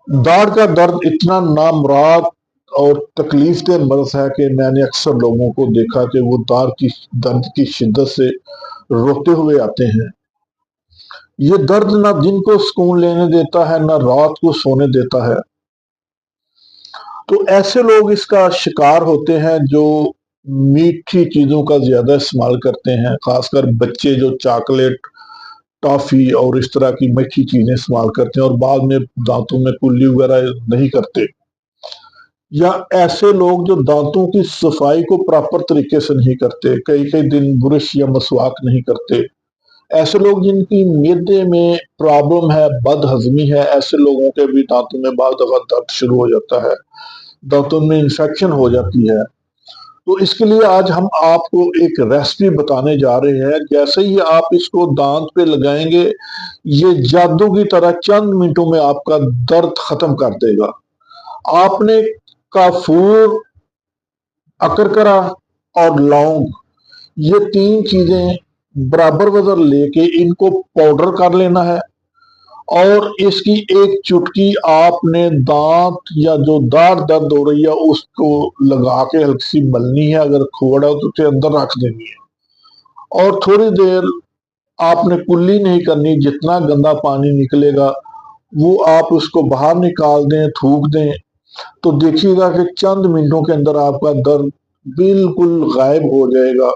दाढ़ का दर्द इतना नामुराद और तकलीफ दह मर्ज है कि मैंने अक्सर लोगों को देखा कि वो दाढ़ की दर्द की शिद्दत से रोते हुए आते हैं। ये दर्द ना दिन को सुकून लेने देता है, ना रात को सोने देता है। तो ऐसे लोग इसका शिकार होते हैं जो मीठी चीजों का ज्यादा इस्तेमाल करते हैं, खासकर बच्चे जो चॉकलेट, टॉफी और इस तरह की मीठी चीजें इस्तेमाल करते हैं और बाद में दांतों में कुल्ली वगैरह नहीं करते। या ऐसे लोग जो दांतों की सफाई को प्रॉपर तरीके से नहीं करते, कई कई दिन ब्रश या मसवाक नहीं करते। ऐसे लोग जिनकी मियादे में प्रॉब्लम है, बदहजमी है, ऐसे लोगों के भी दांतों में बाद दफा दर्द शुरू हो जाता है, दांतों में इंफेक्शन हो जाती है। तो इसके लिए आज हम आपको एक रेसिपी बताने जा रहे हैं। जैसे ही आप इसको दांत पे लगाएंगे, ये जादू की तरह चंद मिनटों में आपका दर्द खत्म कर देगा। आपने काफूर, अकरकरा और लौंग, ये तीन चीजें बराबर वजन लेके इनको पाउडर कर लेना है और इसकी एक चुटकी आपने दांत या जो दाढ़ दर्द हो रही है उसको लगा के हल्की सी मलनी है। अगर खोड़ा हो तो उसे अंदर रख देनी है और थोड़ी देर आपने कुल्ली नहीं करनी। जितना गंदा पानी निकलेगा वो आप उसको बाहर निकाल दें, थूक दें, तो देखिएगा कि चंद मिनटों के अंदर आपका दर्द बिल्कुल गायब हो जाएगा।